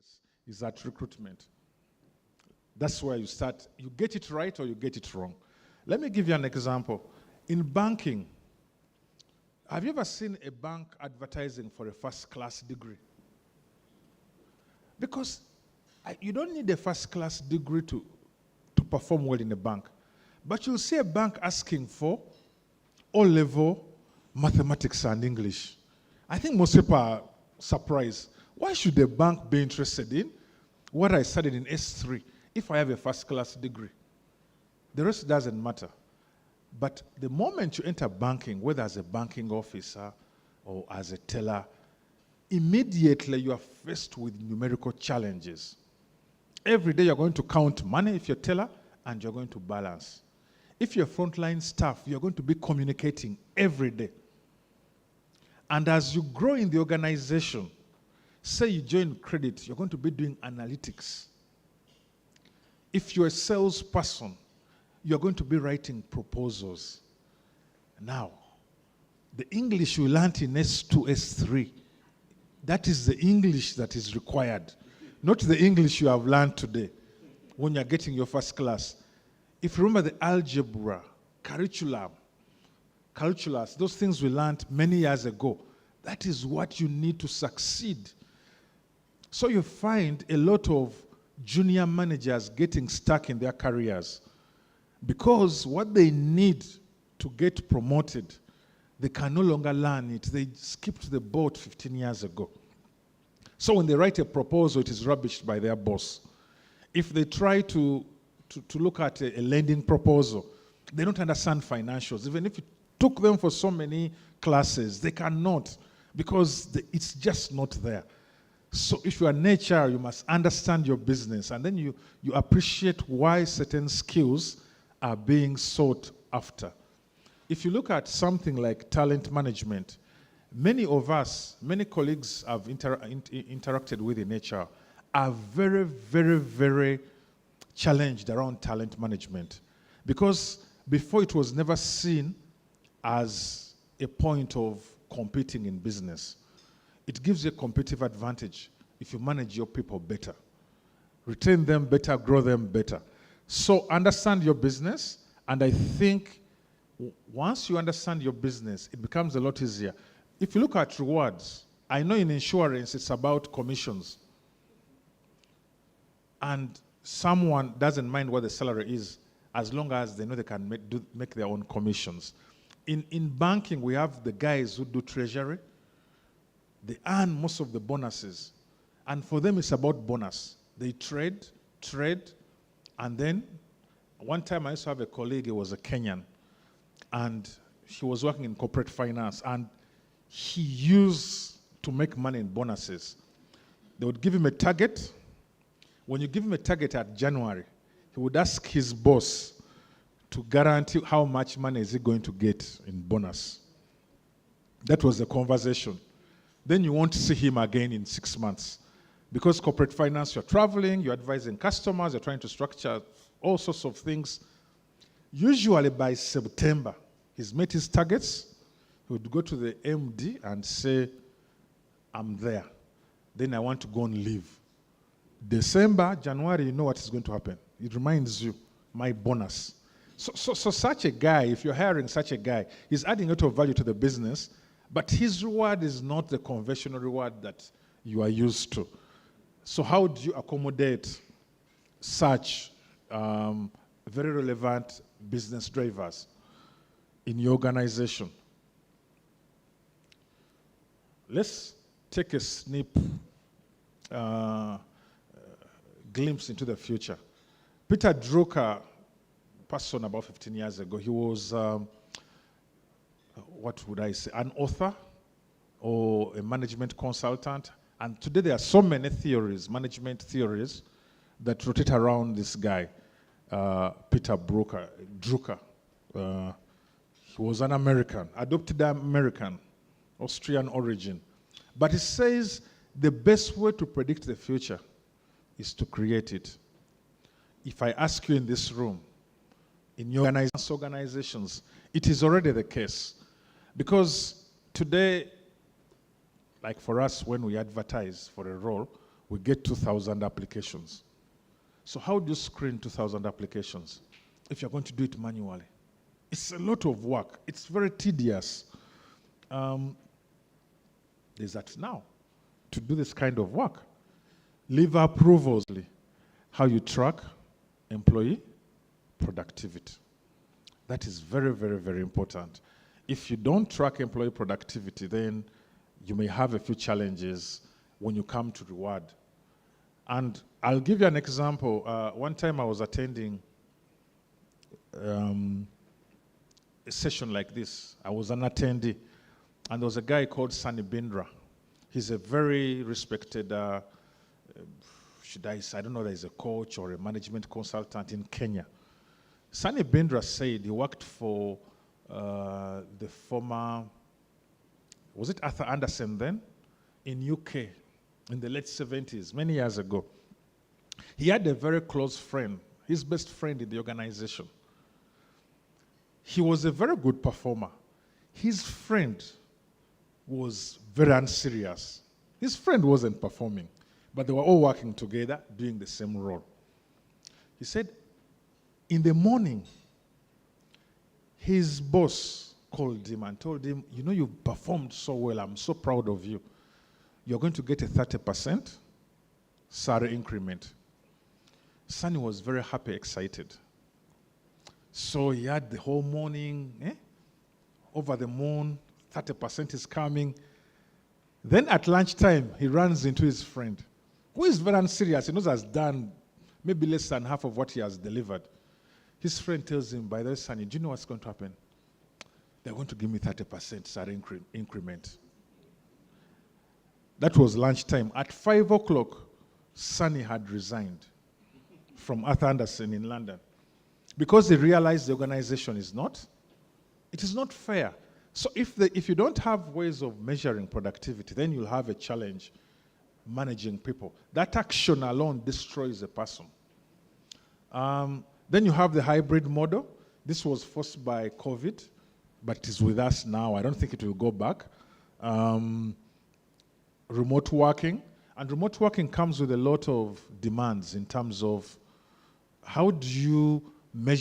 success is at recruitment. That's where you start. You get it right or you get it wrong. Let me give you an example. In banking, have you ever seen a bank advertising for a first-class degree? Because you don't need a first-class degree to perform well in a bank. But you'll see a bank asking for O-level mathematics and English. I think most people are surprised. Why should a bank be interested in what I studied in S3 if I have a first-class degree? The rest doesn't matter. But the moment you enter banking, whether as a banking officer or as a teller, immediately you are faced with numerical challenges. Every day you're going to count money if you're a teller, and you're going to balance. If you're frontline staff, you're going to be communicating every day. And as you grow in the organization, say you join credit, you're going to be doing analytics. If you're a salesperson, you're going to be writing proposals. Now, the English you learned in S2, S3, that is the English that is required, not the English you have learned today when you're getting your first class. If you remember the algebra, calculus, those things we learned many years ago, that is what you need to succeed. So you find a lot of junior managers getting stuck in their careers because what they need to get promoted, they can no longer learn it. They skipped the boat 15 years ago. So when they write a proposal, it is rubbished by their boss. If they try to look at a lending proposal, they don't understand financials. Even if you took them for so many classes, they cannot, because it's just not there. So if you are in HR, you must understand your business, and then you appreciate why certain skills are being sought after. If you look at something like talent management, many of us, many colleagues I've interacted with in HR are very, very, very challenged around talent management, because before it was never seen as a point of competing in business. It gives you a competitive advantage if you manage your people better, retain them better, grow them better. So understand your business, and I think once you understand your business, it becomes a lot easier. If you look at rewards, I know in insurance it's about commissions, and someone doesn't mind what the salary is as long as they know they can make their own commissions. In banking, we have the guys who do treasury. They earn most of the bonuses. And for them, it's about bonus. They trade, and then one time I used to have a colleague, he was a Kenyan, and he was working in corporate finance, and he used to make money in bonuses. They would give him a target. When you give him a target at January, he would ask his boss to guarantee how much money is he going to get in bonus. That was the conversation. Then you won't see him again in 6 months. Because corporate finance, you're traveling, you're advising customers, you're trying to structure all sorts of things. Usually by September, he's met his targets. He would go to the MD and say, I'm there. Then I want to go and leave. December, January, you know what is going to happen. It reminds you, my bonus. So such a guy, if you're hiring such a guy, he's adding a lot of value to the business, but his reward is not the conventional reward that you are used to. So how do you accommodate such very relevant business drivers in your organization? Let's take a glimpse into the future. Peter Drucker passed on about 15 years ago. He was, what would I say, an author or a management consultant. And today there are so many theories, management theories, that rotate around this guy, Peter Drucker. He was an American, adopted American, Austrian origin. But he says the best way to predict the future is to create it. If I ask you in this room, in your organizations, it is already the case. Because today, like for us, when we advertise for a role, we get 2,000 applications. So how do you screen 2,000 applications if you're going to do it manually? It's a lot of work. It's very tedious. There's that now to do this kind of work. Leave approvals, how you track employee productivity. That is very, very, very important. If you don't track employee productivity, then you may have a few challenges when you come to reward. And I'll give you an example. One time I was attending a session like this. I was an attendee, and there was a guy called Sunny Bindra. He's a very respected, I don't know, he's a coach or a management consultant in Kenya. Sunny Bindra said he worked for the former, was it Arthur Andersen then? In UK, in the late 70s, many years ago. He had a very close friend, his best friend in the organization. He was a very good performer. His friend was very unserious. His friend wasn't performing, but they were all working together, doing the same role. He said, in the morning, his boss called him and told him, you know, you've performed so well. I'm so proud of you. You're going to get a 30% salary increment. Sunny was very happy, excited. So he had the whole morning, over the moon, 30% is coming. Then at lunchtime, he runs into his friend, who is very unserious. He knows has done maybe less than half of what he has delivered. His friend tells him, by the way, Sunny, do you know what's going to happen? They're going to give me 30% salary increment. That was lunchtime. At 5 o'clock, Sunny had resigned from Arthur Andersen in London because he realized the organization is not, it is not fair. So if you don't have ways of measuring productivity, then you'll have a challenge managing people. That action alone destroys a person. Then you have the hybrid model. This was forced by COVID, but it is with us now. I don't think it will go back. Remote working. And remote working comes with a lot of demands in terms of how do you measure